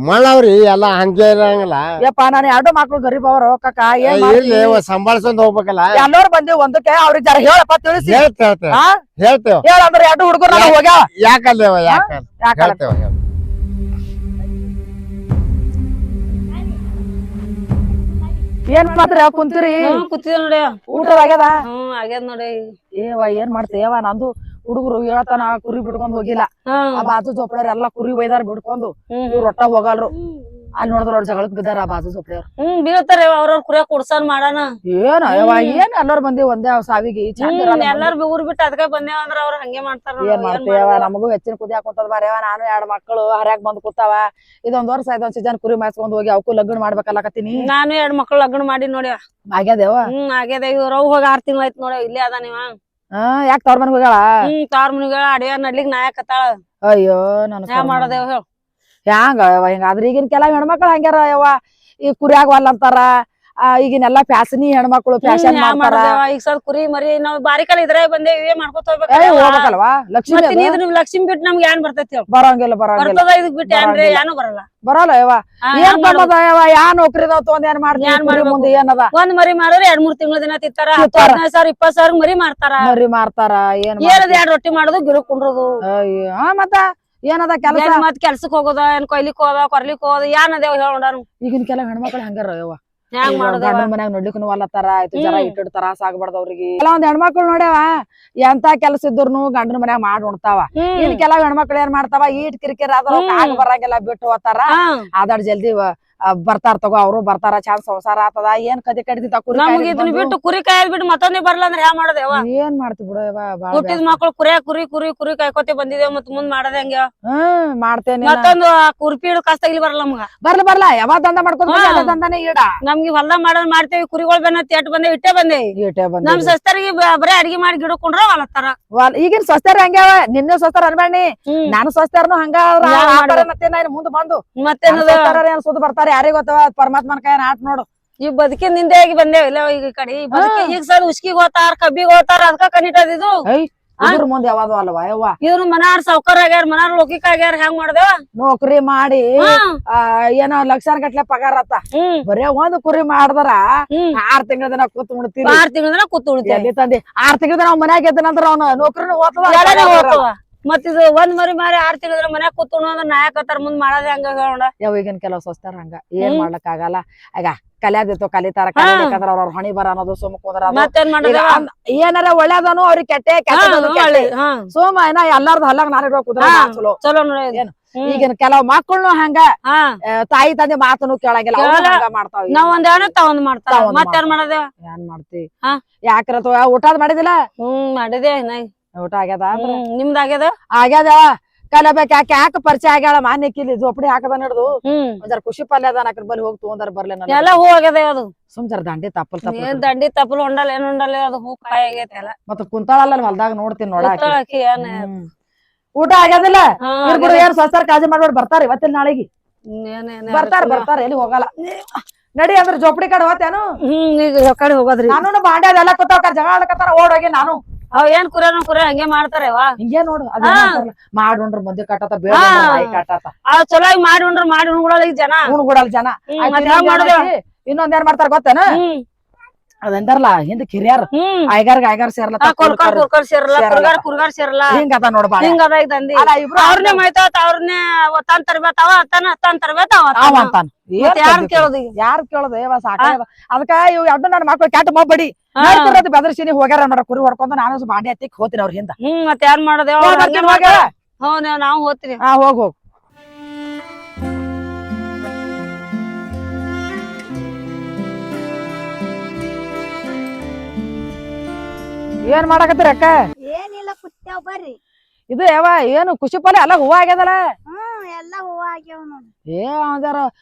ಮಳ್ಳವ್ರಿ ಎಲ್ಲಾ ಹಂಗೆ ಇರಂಗಿಲ್ಲ ಯಪ್ಪ ನಾನು ಎರಡು ಮಕ್ಳು ಗರೀಬ್ ಅವ್ರ ಕಾಕ ಏನ್ ಇಲ್ಲಿ ಸಂಭಾಳ್ಸ್ಕೊಂಡ್ ಹೋಗ್ಬೇಕಲ್ಲ ಎಲ್ಲರೂ ಬಂದಿವ್ ಒಂದಕ್ಕೆ ಅವ್ರಿಗೆ ಜರ ಹೇಳಪ್ಪ ತಿಳಿಸಿ ಹೇಳ್ತೇವ ಹೇಳಂದ್ರೆ ಎರಡು ಹುಡುಗರು ಹೋಗ್ಯಾವ ಯಾಕಲ್ಲೇವ ಹೇಳ್ತೇವ ಏನ್ ಮಾಡ್ತೀರಿ ಕುಂತೀರಿ ಕೂತಿದ್ವಿ ನೋಡಿ ಊಟದ ಆಗ್ಯದ ಆಗ್ಯದ ನೋಡಿ ಏನ್ ಮಾಡ್ತೇವ ನಂದು ಹುಡುಗರು ಹೇಳ್ತಾನ ಕುರಿ ಬಿಡ್ಕೊಂಡ್ ಹೋಗಿಲ್ಲ ಆ ಬಾಜು ಜೋಪಡ್ಯಾರ ಎಲ್ಲಾ ಕುರಿ ಒಯ್ದಾರ ಬಿಡ್ಕೊಂಡು ಇವ್ರ ಒಟ್ಟ ಹೋಗಲ್ರು ಅಲ್ಲಿ ನೋಡಿದ್ರ ಅವ್ರ ಜಗಳಕ್ ಬಿದ್ದಾರ ಆ ಬಾಜು ಜೋಪಡ್ಯಾರ ಬೀಳ್ತಾರ ಅವ್ರವ್ರ ಕುರಿಯ ಕುಡ್ಸನ್ ಮಾಡಾನ ಏನ್ ಏನ್ ಎಲ್ಲಾರು ಬಂದಿ ಒಂದೇ ಸಾವಿಗೆ ಎಲ್ಲಾರು ಊರ್ ಬಿಟ್ಟು ಅದಕ್ಕೆ ಬಂದೇವ ಅಂದ್ರ ಅವ್ರ ಹಂಗೆ ಮಾಡ್ತಾರ ಏನ್ ಮಾಡ್ತೇವ ನಮಗೂ ಹೆಚ್ಚಿನ ಕುದಿಯಾಕ ಕುಂತದ ಬಾರ್ಯಾವ ನಾನು 2 ಮಕ್ಕಳು ಹರ್ಯಾಕ್ ಬಂದ್ ಕೂತಾವ ಇದೊಂದ್ ವರ್ಷ ಇದೊಂದ್ ಸೀಜನ್ ಕುರಿ ಮಾಸ್ಕೊಂಡ್ ಹೋಗಿ ಅವಕ್ಕೂ ಲಗ್ನ ಮಾಡ್ಬೇಕಲ್ಲಕತ್ತೀನಿ ನಾನು 2 ಮಕ್ಳು ಲಗ್ನ ಮಾಡಿ ನೋಡಿ ಆಗ್ಯಾದೇವ ಆಗ್ಯದ ಇವ್ರವ್ ಹೋಗಿ 6 ತಿಂಗಳ ಆಯ್ತು ನೋಡಿ ಇಲ್ಲೇ ಅದ ನೀವ ಯಾಕ ತವ್ರ ಮನೆಗ್ ಹೋಗ್ಯಾಳ ತಾರ್ ಮನಿಗಳ ಅಡಿಯ ನಡ್ಲಿಕ್ ನಾಯಕತ್ತಾಳ ಅಯ್ಯೋ ನನ್ ಮಾಡದೇವ್ ಹೇಳ ಹ್ಯಾಂಗ ಹಿಂಗಾದ್ರ ಈಗಿನ ಕೆಲವ್ ಹೆಣ್ಮಕ್ಳು ಹಂಗ್ಯಾರ ಯವ್ವ ಈ ಕುರಿಯಾಗ ವಲ್ ಅಂತಾರ ಈಗಿನೆಲ್ಲಾ ಫ್ಯಾಷನಿ ಹೆಣ್ಮಕ್ಳು ಫ್ಯಾಷನ್ ಮಾಡ್ತಾರ ಈಗ ಸದ್ ಕುರಿ ಮರಿ ನಾವ್ ಬಾರಿಕಲ್ ಇದ್ರೆ ಬಂದೇವ್ ಇವೇ ಮಾಡ್ಕೊತ ಹೋಗ್ಬೇಕಲ್ವಾ ಲಕ್ಷ್ಮಿ ನಿಮ್ ಲಕ್ಷ್ಮಿ ಬಿಟ್ಟು ನಮ್ಗೆ ಏನ್ ಬರ್ತೈತಿ ಬರಂಗಿಲ್ಲ ಬರ್ತದ ಇದಕ್ ಬಿಟ್ಟು ಏನ್ರಿ ಏನು ಬರಲ್ಲ ಬರಲ್ಲ ಯವ್ವ ಏನ್ ಬಂದದ ಯವ್ವ ಯಾ ನೌಕರಿದ ತೊಂದ್ ಏನ್ ಮಾಡ್ತೀವಿ ಮುಂದೆ ಏನದ ಒಂದ್ ಮರಿ ಮಾರಿದ್ರೆ 2-3 ತಿಂಗಳ ದಿನ ತಿಂತಾರ 15,000 20,000 ಮರಿ ಮಾರ್ತಾರ ಏನ್ 2 ರೊಟ್ಟಿ ಮಾಡೋದು ಗಿರು ಕುಂಡ್ರದು ಮತ್ತ ಏನದ ಕೆಲಸ ಮತ್ ಕೆಲ್ಸಕ್ ಹೋಗೋದ ಏನ್ ಕೊಯ್ಲಿಕ್ ಹೋದ ಕೊರ್ಲಿಕ್ ಹೋದ ಏನದೇವ್ ಹೇಳೋಣ ಈಗಿನ ಕೆಲವ್ ಹೆಣ್ಮಕ್ಳು ಹಂಗಾರ ಯವ್ವ ಹೆಂಗ್ ಮಾಡೋದ ಗಂಡನ ಮನ್ಯಾಗ ನೋಡ್ಲಿಕ್ಕೂ ವಲ್ಲತ್ತಾರ ಆಯ್ತು ಜರ ಇಟ್ಟಿಡ್ ತ್ರಾಸ ಆಗ್ಬಾರ್ದ ಅವ್ರಿಗೆ ಕೆಲವೊಂದ್ ಹೆಣ್ಮಕ್ಳು ನೋಡ್ಯಾವ ಎಂತ ಕೆಲ್ಸ ಇದ್ರುನು ಗಂಡನ ಮನ್ಯಾಗ ಮಾಡಿ ಉಣ್ತಾವ ಇನ್ ಕೆಲವ್ ಹೆಣ್ಮಕ್ಳು ಏನ್ ಮಾಡ್ತಾವ ಈಟ್ ಕಿರಿಕಿರಿ ಆದ್ರ ಆಗ ಬರಂಗಿಲ್ಲ ಬಿಟ್ಟು ಹೋಗ್ತಾರ ಆದಾಡ್ ಜಲ್ದಿ ಬರ್ತಾರ ತಗೋ ಅವ್ರು ಬರ್ತಾರ ಚಂದ ಸಂಸಾರ ಆತದ ಏನ್ ಕದಿ ಕಡಿದ ನಮ್ಗೆ ಇದನ್ನ ಬಿಟ್ಟು ಕುರಿ ಕಾಯದ್ ಬಿಟ್ಟು ಮತ್ತೊಂದೇ ಬರ್ಲ ಅಂದ್ರೆ ಯಾವ ಮಾಡದೇವ ಏನ್ ಮಾಡ್ತಿ ಬಿಡು ಹುಟ್ಟಿದ ಮಕ್ಳು ಕುರಿ ಕಾಯ್ಕೋತಿ ಬಂದಿದೇವ್ ಮತ್ ಮುಂದ್ ಮಾಡದ ಹೆಂಗ ಮಾಡ್ತೇನೆ ಮತ್ತೊಂದು ಕುರ್ಪಿ ಹಿಡ್ ಕಷ್ಟ ಇಲ್ಲಿ ಬರಲ್ಲ ನಮ್ಗ ಬರ್ಲ ಯಾವ ದಂಧ ಮಾಡ್ಕೊಂಡ್ ದಂಧನೇ ಈಡ ನಮ್ಗೆ ಹೊಲ್ದ ಮಾಡೋದ್ ಮಾಡ್ತೇವಿ ಕುರಿಗಳು ಬೆನ್ನತ್ತಿ ಎಟ್ ಬಂದೇವ್ ಇಟ್ಟೇ ಬಂದೇವಿ ನಮ್ ಸಸ್ತರಿಗೆ ಬರೇ ಅಡಿಗೆ ಮಾಡಿ ಗಿಡಕೊಂಡ್ರ ಹೊಲತ್ತಾರ ಈಗಿನ ಸ್ವಸ್ಥರ ಹಂಗ್ಯಾವ ನಿನ್ನೆ ಸ್ವಸ್ಥರ ಅನ್ಬೇಡಿ ನಾನು ಸ್ವಸ್ಥರ್ನು ಹಂಗ ಮುಂದ್ ಬಂದು ಮತ್ತೆ ಸುದ್ ಬರ್ತಾರೆ ಯಾರಿಗ ಗೊತ್ತವ ಪರಮಾತ್ಮನ ಕೈ ಆಟ ನೋಡು ಈ ಬದುಕಿನ ನಿಂದೆ ಆಗಿ ಬಂದೇವ್ ಇಲ್ಲ ಈಗ ಕಡೆ ಈಗ ಸರ್ ಉಸ್ಕಿಗ್ ಹೋತಾರ ಕಬ್ಬಿಗ್ ಹೋತಾರ ಅದಕ್ಕ ಕನಿಟದಿದು ಇದ್ರ ಮುಂದೆ ಯಾವ್ದು ಅಲ್ವಾ ಯವ್ವ ಇವ್ರು ಮನಾರ್ ಸೌಕರ್ ಆಗ್ಯಾರ ಮನಾರ್ ಲೋಕಿಕ್ ಆಗ್ಯಾರ ಹೆಂಗ್ ಮಾಡ್ದೇವ ನೌಕರಿ ಮಾಡಿ ಏನೋ ಲಕ್ಷಾನ್ ಗಟ್ಲೆ ಪಗಾರ ಆತ ಬರೇ ಒಂದ್ ಕುರಿ ಮಾಡಿದ್ರ 6 ತಿಂಗಳ ದಿನ ಕೂತ್ ಉಣ್ತೀವಿ 6 ತಿಂಗಳ ದಿನ ಕೂತ್ ಉಣ್ತೀವಿ ತಂದಿ 6 ತಿಂಗಳ ದಿನ ಮನ್ಯಾಗ ಎದ್ದ ನಂತರ ಅವ್ನ ನೌಕರಿನೂ ಹೋಗ್ತದ ಮತ್ ಇದು ಒಂದ್ ಮರಿ ಮಾರಿ 6 ತಿಂಗಳ ಮನ್ಯಾಗ ಕೂತ್ಕೊಂಡು ಅಂದ್ರ ನಾಯಕತ್ತಾರ ಮುಂದ್ ಮಾಡೋದೇ ಹಂಗ ಹೇಳೋಣ. ಯಾವ ಈಗಿನ ಕೆಲವ್ ಸ್ವಸ್ತಾರ ಹಂಗ ಏನ್ ಮಾಡ್ಲಕ್ ಆಗಲ್ಲ. ಆಗ ಕಲಿಯೋದಿತ್ತು ಕಲಿತಾರ ಕಲಿಬೇಕಂದ್ರ ಅವ್ರ ಹೊಣಿ ಬರ ಅನ್ನೋದು ಸುಮ್ ಕುಂದ್ರ ಮತ್ತೇನ್ ಮಾಡಿದ ಏನಾರ ಒಳ್ಳೇದನು ಅವ್ರಿಗೆ ಕೆಟ್ಟೆ ಸೋಮ ಏನ ಎಲ್ಲಾರ್ದು ಹಲ್ಲಾಗ ನಾನು ಇಡ್ಬೇಕು ಚಲೋ ಚಲೋ ನೋಡಿ. ಏನು ಈಗಿನ ಕೆಲವ್ ಮಕ್ಕಳು ಹಂಗ ತಾಯಿ ತಂದೆ ಮಾತನು ಕೇಳಂಗಿಲ್ಲ ಹಂಗ ಮಾಡ್ತಾವ. ನಾವ್ ಒಂದ್ ಹೇಳ ತಾವ್ ಮಾಡ್ತಾವ ಮತ್ತೇನ್ ಮಾಡದ ಏನ್ ಮಾಡ್ತಿ ಯಾಕ್ರ ಊಟದ್ ಮಾಡಿದಿಲ್ಲ? ಮಾಡಿದೆ ಊಟ ಆಗ್ಯದ ನಿಮ್ದ ಆಗ್ಯದ ಆಗ್ಯದ ಕಲಬೇಕ ಯಾಕೆ ಪರಿಚಯ ಆಗ್ಯಾಳ ಮಾನ್ಯಕಿಲಿ ಜೋಪಡಿ ಹಾಕದ ಹಿಡ್ದು ಒಂದರ ಖುಷಿ ಪಲ್ಯ ಅದ ನಾಲ್ಕರ ಬಲ್ಲಿ ಹೋಗಿ ತಗೊಂಡಾರ ಬರ್ಲಿ ಎಲ್ಲ ಹೂ ಆಗ್ಯದ ಅದು ಸುಮ್ಸರ ದಂಡಿ ತಪ್ಪಲ್ ಏನ್ ದಂಡಿ ತಪ್ಪಲ್ ಹೊಂಡಲ್ ಏನ್ ಹೊಂಡಲ್ಲ ಅದು ಹೂ ಕಾಯಿ ಆಗೈತೆ ಎಲ್ಲ. ಮತ್ತ ಕುಂತಾಳಲ್ಲ ಹೊಲ್ದಾಗ ನೋಡ್ತೀನಿ ನೋಡಾಕಿ ಏನ್ ಊಟ ಆಗ್ಯದಿಲ್ಲ ಏನ್ ಸ್ವಸ್ತಾರ ಕಾಳಜಿ ಮಾಡ್ಬೇಡ ಬರ್ತಾರ ಇವತ್ತಿನ ನಾಳೆಗಿ ಬರ್ತಾರ ಎಲ್ಲಿ ಹೋಗಲ್ಲ ನಡಿ ಅಂದ್ರ ಜೋಪಡಿ ಕಡೆ ಹೋತೇನು? ಈಗ ಕಡೆ ಹೋಗೋದ್ರಿ ನಾನು ಬಾಂಡ್ಯಾದ ಎಲ್ಲ ಕೂತಾವ ಜಗಳ ಆಡಕತ್ತಾರ ಓಡೋಗಿ ನಾನು ಅವ್ ಏನ್ ಕುರಿ ಹಂಗೆ ಮಾಡ್ತಾರೇವಾ ಹಿಂಗೆ ನೋಡು ಅದ ಮಾಡ್ರ ಮಂದಿ ಕಟ್ಟತ ಬೇಡ ಕಟ್ಟತ ಚಲೋ ಮಾಡಿ ಉಣ್ಕೊಡಲ್ಲ ಈಗ ಜನ ಉಣ್ಕೊಡಲ್ ಜನ. ಇನ್ನೊಂದ್ ಏನ್ ಮಾಡ್ತಾರ ಗೊತ್ತೇನ? ಅದಂದಾರಲ್ಲ ಹಿಂದ ಕಿರಿಯಾರ ಆಯ್ಗಾರ ಸೇರಲ್ಲ ಹಿಂಗದ ನೋಡ್ ಅವ್ರನ್ನೇ ಮೈತಾವತ್ ಅವ್ರನ್ನೇ ತನ್ ತರ್ಬೇತಾವ ತನ್ ತರ್ಬೇತಾವ ಅಂತಾನ. ಯಾರ್ ಕೇಳೋದು ಯಾರ್ ಕೇಳೋದು ಏವ ಸಾಕಾಗದ. ಅದಕ್ಕ ಇವ್ ಎರಡು ನನ್ನ ಮಕ್ಳು ಕೆಟ್ಟ ಮೊಬ್ಬಡಿ ಬೆದರ್ಸಿನಿ ಹೋಗ್ಯಾರ ನೋಡ ಕುರಿ ಹೊಡ್ಕೊಂಡು ನಾನು ಬಾಂಡೆ ಹತ್ತಿಕ್ ಹೋತೀನಿ ಅವ್ರ ಹಿಂದ. ಮತ್ ಯಾರ್ ಮಾಡೋದ ನಾವು ಹೋಗ್ತೀವಿ. ಹೋಗ್ ಏನ್ ಮಾಡಕತ್ತೀರ ಅಕ್ಕ? ಏನಿಲ್ಲ ಕುತ್ತಾವ್ ಬರ್ರಿ. ಇದು ಯಾವ ಏನು ಖುಷಿ ಪಲ್ಯ ಎಲ್ಲ ಹೂವ ಆಗ್ಯದಲ್ಲ? ಎಲ್ಲಾ ಹೂವ ಆಗ್ಯಾವ ನೋಡಿ. ಒಂದಾರ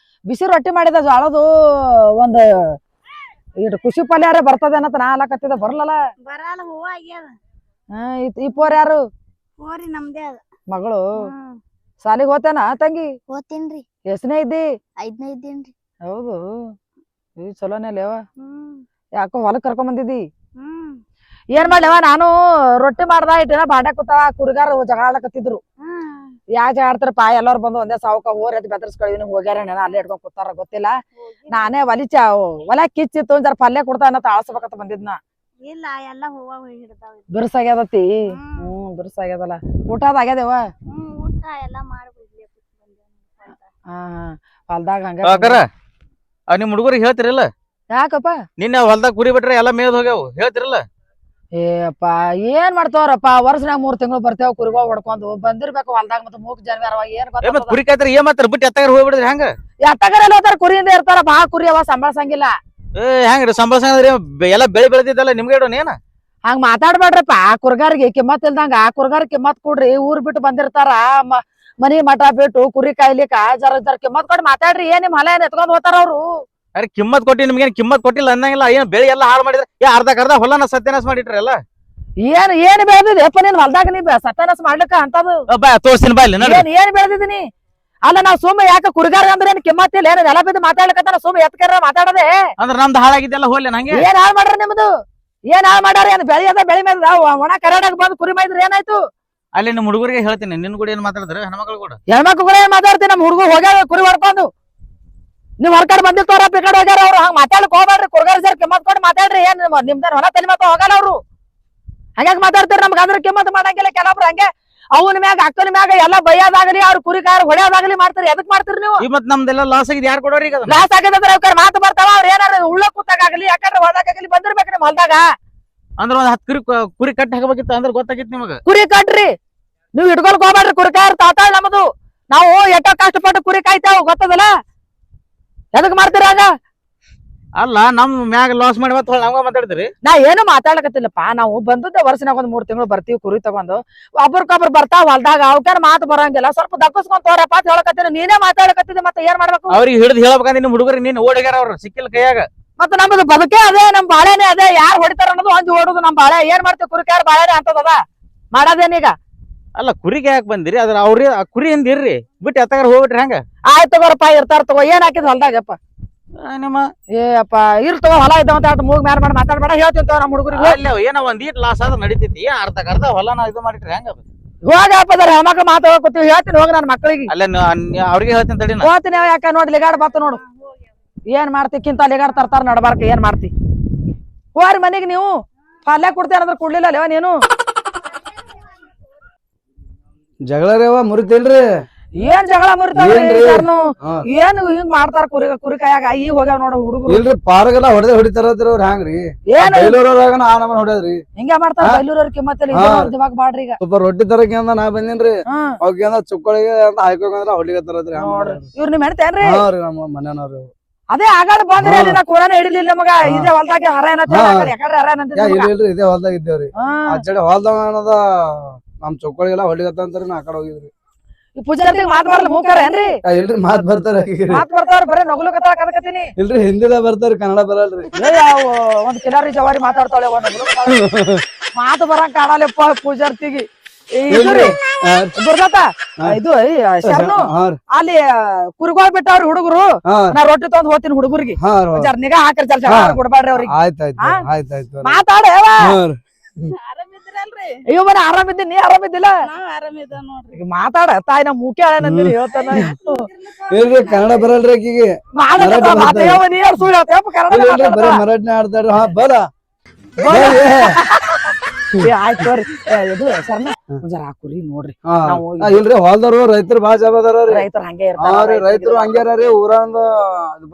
ಬಿಸಿ ರೊಟ್ಟಿ ಮಾಡಿದ ಜೋಳದು ಒಂದ್ ಇಟ್ ಖುಷಿ ಪಲ್ಯಾರ ಬರ್ತದ ಅನ್ನತ ನಾ ಅಲ್ಲಕತ್ತಿದ ಬರ್ಲಲ್ಲ. ಬರಲ್ಲ ಹೂವ ಆಗ್ಯಾದ. ಈ ಪೋರ್ ಯಾರು? ಹೋರಿ ನಮ್ದೇ ಅದ ಮಗಳು. ಸಾಲಿಗೆ ಹೋತೇನ ತಂಗಿ? ಹೋತೀನ್ರಿ. ಎಷ್ಟನೇ ಇದ್ದಿ? 5ನೇ ಇದ್ದೀನ್ರಿ. ಹೌದು ಚಲೋನೇ ಅಲ್ಲೇವ. ಯಾಕೋ ಹೊಲಕ್ ಕರ್ಕೊಂಡ್ ಬಂದಿದ್ದಿ? ಏನ್ ಮಾಡ್ಲವ ನಾನು ರೊಟ್ಟಿ ಮಾಡ್ದ ಇಟ್ಟಿನ ಬಾಂಡೆ ಕೂತಾವ ಕುರಿಗಾರ ಜಗಳ ಆಡಕತ್ತಿದ್ರು. ಯಾಕ ಜಗಳ ಆಡ್ತಾರಪ್ಪ ಎಲ್ಲಾರು ಬಂದು ಒಂದೇ ಸಾವುಕ ಹೋರಿ ಅದ್ ಬೆದರ್ಸ್ಕೊಳಿವಿನ ಹೋಗ್ಯಾರ ಅಲ್ಲೇ ಇಟ್ಕೊಂಡ್ ಕೂತಾರ ಗೊತ್ತಿಲ್ಲ. ನಾನೇ ಒಲ ಕಿಚ್ಚಿತ್ತು ಜರ ಪಲ್ಯ ಕೊಡ್ತಾ ಅನ್ನೋ ಆಳ್ಸ್ಬೇಕಂತ ಬಂದಿದ್ನ. ಇಲ್ಲ ಎಲ್ಲಾ ಹೂವ ಹಿಡ್ದಾವ. ಬಿರ್ಸಾಗ್ಯದತಿ. ಬಿರ್ಸಾಗ್ಯದಲ್ಲ. ಊಟ ಅದ ಆಗ್ಯದೇವ? ಊಟ ಎಲ್ಲಾ ಮಾಡ್ಬಿಡ್ಲಿ. ಹೊಲ್ದಾಗ ಹಂಗ ನಿಮ್ ಹುಡುಗರಿಗೆ ಹೇಳ್ತಿರಲ್ಲ? ಯಾಕಪ್ಪ ನಿನ್ನೆ ಹೊಲ್ದಾಗ ಕುರಿ ಬಿಟ್ರೆ ಎಲ್ಲಾ ಮೇದ್ ಹೋಗ್ಯಾವ ಹೇಳ್ತಿರಲ್ಲ? ಏಪ್ಪ ಏನ್ ಮಾಡ್ತಾವ್ರಪ್ಪ ವರ್ಷನಾಗ 3 ತಿಂಗಳು ಬರ್ತೇವ ಕುರಿಗಳು ಹೊಡ್ಕೊಂಡು ಬಂದಿರ್ಬೇಕು ಹೊಲ್ದಾಗ ಮತ್ತೆ ಮೂಕ್ ಜನವಾರ ಏನ್ ಕುರಿ ಕಾಯ್ತಾರ ಏನ್ ಮಾಡ್ತಾರ ಬಿಟ್ಟು ಎತ್ತಾಗ ಹೋಗ್ಬಿಡ್ರಿ ಹೆಂಗ? ಎತ್ತಗರೆಲ್ಲ ಹೋತಾರ ಕುರಿಯಿಂದ ಇರ್ತಾರ ಬಾ ಕುರಿ ಅವ ಸಂಬಳಸಂಗಿಲ್ಲ. ಹೆಂಗ್ರಿ ಸಂಬಳಸಂಗ್ರಿ ಎಲ್ಲಾ ಬೆಳೆ ಬೆಳೆದಿದ್ದಲ್ಲ ನಿಮ್ಗೆ ಇಡೋನ್ ಏನ ಹಂಗ ಮಾತಾಡ್ಬೇಡ್ರಪ್ಪ. ಕುರ್ಗಾರಿಗೆ ಕಿಮ್ಮತ್ ಇಲ್ದಂಗ ಕುರ್ಗಾರ್ ಕಿಮ್ಮತ್ ಕೊಡ್ರಿ. ಊರ್ ಬಿಟ್ಟು ಬಂದಿರ್ತಾರ ಮನಿ ಮಠ ಬಿಟ್ಟು ಕುರಿ ಕಾಯ್ಲಿಕ್ಕ ಜರ ಕಿಮ್ಮತ್ ಕೊಟ್ಟು ಮಾತಾಡ್ರಿ. ಏನ್ ನಿಮ್ ಹೊಲ ಏನ್ ಎತ್ಕೊಂಡ್ ಹೋತಾರ ಅವ್ರು? ಅರೆ ಕಿಮ್ಮತ್ ಕೊಟ್ಟಿ ನಿಮ್ಗೆ ಕಿಮ್ಮತ್ ಕೊಟ್ಟಿಲ್ಲ ಅನ್ನಂಗಿಲ್ಲ. ಏನ್ ಬೆಳೆ ಎಲ್ಲಾ ಹಾಳು ಮಾಡಿದ್ರೆ ಅರ್ಧ ಹೊಲನ ಸತ್ಯನಾಶ ಮಾಡಿಟ್ರಿ ಎಲ್ಲ. ಏನ್ ಬೆಳೆದಿದೆಪ್ಪ ನೀನ್ ಹೊಲ್ದಾಗ ನೀ ಸತ್ಯನಾಶ ಮಾಡ್ಲಿಕ್ಕ ಅಂತದು? ತೋರ್ಸ್ತೀನಿ ಬಾ ಇಲ್ಲಿ ಏನ್ ಬೆಳೆದಿದ್ದೀನಿ? ಅಲ್ಲ ನಾವ್ ಸುಮ್ಮ ಯಾಕ ಕುರಿಗಾರ ಅಂದ್ರೆ ಏನ್ ಕಿಮ್ಮತ್ ಇಲ್ಲ? ಏನ್ ನೆಲ ಬಿದ್ದು ಮಾತಾಡ್ಲಿಕ್ಕಂತ ಸುಮ್ಮ ಎತ್ಕರ ಮಾತಾಡದೆ ಅಂದ್ರೆ ನಮ್ದು ಹಾಳಾಗಿದ್ದೆಲ್ಲ ಹೋಗ್ಲಿ ನಂಗೆ. ಏನ್ ಹಾಳು ಮಾಡ್ರ ನಿಮ್ದು? ಏನ್ ಹಾಳು ಮಾಡ್ಯಾರ? ಏನ್ ಬೆಳೆ ಅದ ಬೆಳೆ ಮೇಲೆ ಒಣ ಕರ್ನಾಟಕ ಬಂದು ಕುರಿ ಮೈದ್ರ ಏನಾಯ್ತು? ಅಲ್ಲಿ ನಿಮ್ ಹುಡುಗರಿಗೆ ಹೇಳ್ತೀನಿ ನಿನ್ ಕೂಡ ಏನ್ ಮಾತಾಡಿದ್ರೆ ಹೆಣ್ಮಕ್ಳು ಕೂಡ ಹೆಣ್ಮಕ್ಳು ಕೂಡ ಏನ್ ಮಾತಾಡ್ತೀನಿ? ನಮ್ ಹುಡುಗ ಹೋಗ್ಯಾರ ಕುರಿ ಹೊಡ್ಕೊಂಡು ನೀವ್ ಹೊರಕಡೆ ಬಂದಿರ್ತಾರ ಪಿಕಡೆ ಹೋಗ್ಯಾರ ಅವ್ರು. ಹಂಗ ಮಾತಾಡಕ್ ಹೋಗ್ಬೇಡ್ರಿ. ಕುರ್ಗಾರ ಸರ್ ಕಿಮ್ಮತ್ ಕೊಟ್ಟು ಮಾತಾಡ್ರಿ. ಏನ್ ನಿಮ್ದೇನ್ ಹೊಲ ತಲೆ ಮಾತ್ರ ಹೋಗಲ್ಲ ಅವ್ರು. ಹಂಗ್ಯಾಕ್ ಮಾತಾಡ್ತಾರ? ನಮ್ಗ ಅದ್ರ ಕಿಮ್ಮತ್ ಮಾಡಂಗಿಲ್ಲ. ಕೆಲವೊಬ್ರು ಹಂಗೆ ಅವನ ಮ್ಯಾಗ ಅಕ್ಕನ ಮ್ಯಾಗ ಎಲ್ಲಾ ಬೈಯೋದಾಗ್ಲಿ ಅವ್ರ ಕುರಿ ಕಾರ ಹೊಡೆಯೋದಾಗ್ಲಿ ಮಾಡ್ತಾರ. ಎದಕ್ ಮಾಡ್ತೀರಿ ನೀವು? ಮತ್ ನಮ್ದೆಲ್ಲ ಲಾಸ್ ಆಗಿದೆ ಯಾರು ಕೊಡೋರಿ? ಈಗ ಲಾಸ್ ಆಗಿದ್ರೆ ಮಾತು ಬರ್ತಾವ. ಅವ್ರ ಏನಾರ ಉಳ್ಳ ಕೂತಾಗಲಿ ಯಾಕಂದ್ರೆ ಹೊಲದಾಗಲಿ ಬಂದಿರ್ಬೇಕು ನಿಮ್ ಹೊಲ್ದಾಗ. ಅಂದ್ರ ಒಂದ್ 10 ಕುರಿ ಕಟ್ಟಿ ಹಾಕಬೇಕಿತ್ತು ಅಂದ್ರೆ ಗೊತ್ತಾಗಿತ್ತು ನಿಮಗ. ಕುರಿ ಕಟ್ರಿ ನೀವ್ ಇಟ್ಕೊಳಕ್ ಹೋಗ್ಬೇಡ್ರಿ. ಕುರಿ ಕಾಯರ್ ತಾತಾಳ ನಮ್ದು. ನಾವು ಎಷ್ಟೋ ಕಷ್ಟಪಟ್ಟು ಕುರಿ ಕಾಯ್ತಾವ ಗೊತ್ತದಲ್ಲ. ಎದಕ್ ಮಾಡ್ತೀರ ಹಂಗ? ಅಲ್ಲ ನಮ್ ಮ್ಯಾಗ ಲಾಸ್ ಮಾಡಿ ಮತ್ತ ನಮ್ಗ ಮಾತಾಡ್ತೀರಿ? ನಾ ಏನು ಮಾತಾಡಕತ್ತಿಲ್ಲಪ್ಪ. ನಾವು ಬಂದದ್ದ ವರ್ಷನಾಗ 3 ತಿಂಗಳು ಬರ್ತೀವಿ ಕುರಿ ತಗೊಂಡು. ಒಬ್ರಕೊಬ್ರು ಬರ್ತಾವ ಹೊಲ್ದಾಗ. ಅವಕ್ಯಾರ ಮಾತು ಬರಂಗಿಲ್ಲ. ಸ್ವಲ್ಪ ದಕ್ಕಸ್ಕೊಂಡ್ ತೋರಪ್ಪ ಅಂತ ಹೇಳಕತ್ತೀನಿ. ನೀನೇ ಮಾತಾಡಕತ್ತಿದ್ದೆ ಮತ್ತೆ ಏನ್ ಮಾಡ್ಬೇಕು? ಅವ್ರಿಗೆ ಹಿಡಿದು ಹೇಳ್ಬೇಕಂದ್ರೆ ನಿಮ್ ಹುಡುಗರಿಗೆ ನೀನ್ ಓಡಿಗ್ಯಾರ ಅವ್ರು ಸಿಕ್ಕಿಲ್ಲ ಕೈಯಾಗ. ಮತ್ತೆ ನಮ್ದು ಬದುಕೆ ಅದೇ, ನಮ್ ಬಾಳೆನೆ ಅದೇ. ಯಾರು ಹೊಡಿತಾರ ಅನ್ನೋದು ಅಂಜು ಓಡುದು ನಮ್ ಬಾಳೆ. ಏನ್ ಮಾಡ್ತೀವಿ? ಕುರಿಕಾರ ಬಾಳೆನೆ ಅಂತದದ ಮಾಡದೇನೀಗ. ಅಲ್ಲ ಕುರಿಗೆ ಯಾಕೆ ಬಂದಿರಿ? ಅದ್ರ ಅವ್ರಿ ಕುರಿ ಹಿಂದ್ ಇರ್ರಿ ಬಿಟ್ಟು ಎತ್ತಾಗ ಹೋಗ್ಬಿಟ್ರಿ ಹೆಂಗ? ಆಯ್ತು ತಗೋರಪ್ಪ ಇರ್ತಾರ ತಗೋ. ಏನ್ ಹಾಕಿದ್ ಹೊಲ್ದಾಗಪ್ಪ ನಿಮ್ಮ ಏಪ್ಪ ಇರ್ತವ ಹೊಲ ಇದ್ದಾವಂತ ಮೂಗ್ ಮ್ಯಾರ ಮಾಡಿ ಮಾತಾಡ್ಬೇಡ. ಹೇಳ್ತೀನಿ ತಗೋ ನಮ್ ಹುಡುಗರಿಗೆ. ಅಲ್ಲ ಏನೋ ಒಂದ್ ಈಟ್ ಲಾಸ್ ಆದ್ರೆ ನಡೀತೈತಿ. ಅರ್ಧ ಹೊಲನ ಇದು ಮಾಡಿಟ್ರಿ ಹೆಂಗ? ಹೋಗಪ್ಪದಾರ ಹೆಣ್ಮಕ್ಳು ಮಾತಾಡ್ಕೊತೀವಿ. ಹೇಳ್ತೀನಿ ಹೋಗಿ ನನ್ನ ಮಕ್ಕಳಿಗೆ. ಅಲ್ಲ ಅವ್ರಿಗೆ ಹೇಳ್ತೀನಿ ತಡಿ. ಹೋಗ್ತೀನಿ ಯಾಕ ನೋಡಿ ಲಿಗಾಡ್ ಬತ್ತ ನೋಡು. ಏನ್ ಮಾಡ್ತಿಕ್ಕಿಂತ ಲಿಗಾಡ್ ತರ್ತಾರ ನಡ್ಬಾರ್ಕ. ಏನ್ ಮಾಡ್ತಿ? ಹೋರಿ ಮನಿಗ್ ನೀವು ಪಲ್ಯ ಕೊಡ್ತೇನಂದ್ರ ಕೊಡ್ಲಿಲ್ಲ ಅಲ್ವ ನೀನು? ಜಗಳರೇವ ಮುರಿತಿಲ್ರಿ ಏನ್ ಜಗಳ ಮುರಿತಾವ್ರಿ ಏನ್ರಿ? ಸರ್ನು? ಹಾ. ಏನ್ ಹಿಂಗ್ ಮಾಡ್ತಾರ ಕುರಿ ಕಾಯಾಗ ಈಗ ಹೋಗ್ಯಾವ ನೋಡ ಹುಡುಗರು ಇಲ್ರಿ ಪಾರ್ಗೆಲ್ಲ ಹೊಡಿತಾರದ್ರಿ ಅವ್ರ ಹ್ಯಾಂಗ್ರಿ ಏನ್ ಬೈಲೂರವ್ರಾಗ ಆ ನಮ್ಮನ್ ಹೊಡ್ಯಾದ್ರಿ ಹಿಂಗ ಮಾಡ್ತಾರ ಹಾ. ಬೈಲೂರವ್ರ ಕಿಮ್ಮತ್ತಲ್ಲಿ ಹಾ. ದಿಮಾಗ್ ಮಾಡ್ರಿ ಈಗ ಸ್ವಲ್ಪ ರೊಟ್ಟಿ ತರಕ್ಕೆ ಅಂತ ನಾ ಬಂದೇನ್ರಿ ಹ್ಮ್ ಅವ್ಕ ಚುಕ್ಕಳಿಗೆ ಅಂತ ಹಾಕೋಕಂದ್ರ ಹೊಡಿಗತ್ತಾರದ್ರಿ ನೋಡ್ರಿ ಇವ್ರ ನಿಮ್ ಹೆಣ್ತೇನ್ರಿ ಹಾ ರೀ ನಮ್ಮ ಮನೆಯವ್ರು ಅದೇ ಆಗಾಡ ಬಂದ್ರಿ ಹಾ. ಅಲ್ಲಿ ನಾ ಕೋರನ ಹಿಡಿಲಿಲ್ಲ ನಮಗ ಹಾ. ಇದೇ ಹೊಲ್ದಾಗ ಹರ ಏನಂತ ಹಾ. ಯಾಕಡೆ ಹರ ಏನಂತ ಇಲ್ರಿ ಇದೇ ಹೊಲ್ದಾಗ ಇದ್ದೇವ್ರಿ ಆ ಚಡೆ ಹೊಲ್ದಾಗ ಅನ್ನೋದ ನಮ್ ಚುಕ್ಕಳಿಗೆಲ್ಲ ಹೊಡಿಗತ್ತಂತಾರಿ ನಾ ಆ ಕಡೆ ಹೋಗಿದ್ರಿ ಈ ಪೂಜಾರಿಗೆ ಮಾತ್ ಬರಲ್ಲ ಮೂಕಾರ ಏನ್ರಿ ಇಲ್ರಿ ಮಾತ್ ಬರ್ತಾರ ಮಾತ್ ಬರ್ತಾರ ಬರೇ ನಗಲು ಕತ್ತಾಳ ಕದಕತ್ತೀನಿ ಇಲ್ರಿ ಹಿಂದಿದ ಬರ್ತಾರಿ ಕನ್ನಡ ಬರಲ್ರಿ ಒಂದ್ ಕಿಲಾರಿ ಜವಾರಿ ಮಾತಾಡ್ತಾಳೆ ಮಾತು ಬರಂಗ್ ಕಾಣಲ್ಲಪ್ಪ ಪೂಜಾರ್ತಿಗಿ ಇದ್ರಿ ಗುರ್ದಾತ ಇದು ಶರಣು ಹಾ ರೀ ಅಲ್ಲಿ ಕುರಿಗೋಳ್ ಬಿಟ್ಟವ್ರಿ ಹುಡುಗರು ಹಾ ನಾ ರೊಟ್ಟಿ ತಗೊಂಡ್ ಹೋಗ್ತೀನಿ ಹುಡುಗರಿಗೆ ಹಾ ರೀ ಜರ ನಿಗಾ ಹಾಕ್ರಿ ಜರ ಜಗಳ ಕೊಡ್ಬೇಡ್ರಿ ಅವ್ರಿಗೆ ಆಯ್ತಾಯ್ತು ಹಾ? ಆಯ್ತಾಯ್ತು ಮಾತಾಡ ಹಾ ರೀ ಅಯ್ಯೋ ಮನೆ ಆರಾಮಿದ್ದೀನಿ ನೀ ಆರಾಮಿದ್ದಿಲ್ಲ ಆರಾಮಿದ ನೋಡ್ರಿ ಈಗ ಮಾತಾಡ ತಾಯಿ ನಮ್ ಮುಖ್ಯ ನಂದಿನಿ ಹೇಳ್ತಾನ ಇಲ್ರಿ ಕನ್ನಡ ಬರಲ್ರಿ ಆಕಿಗೆ ನೀ ಸುಳ್ಳು ಹೇಳ್ತೇವಪ್ಪ ಕನ್ನಡ ಇಲ್ರಿ ಬರೀ ಮರಾಠಿನ ಆಡ್ತಾಡ್ರಿ ಹಾ ಬರ ಆಯ್ತು ತೋರಿ ಇದು ಸರ್ನ ಜರ ಆ ಕುರಿ ನೋಡ್ರಿ ಹಾ ನಾವು ಇಲ್ರಿ ಹೊಲ್ದವ್ರು ರೈತರು ಬಾಳ ಜನ ಅದಾರ ರೈತರು ಹಂಗೆ ಹಾ ರೀ ಇರ್ತಾರ ರೈತರು ಹಂಗ್ಯಾರೀ ಊರಂದ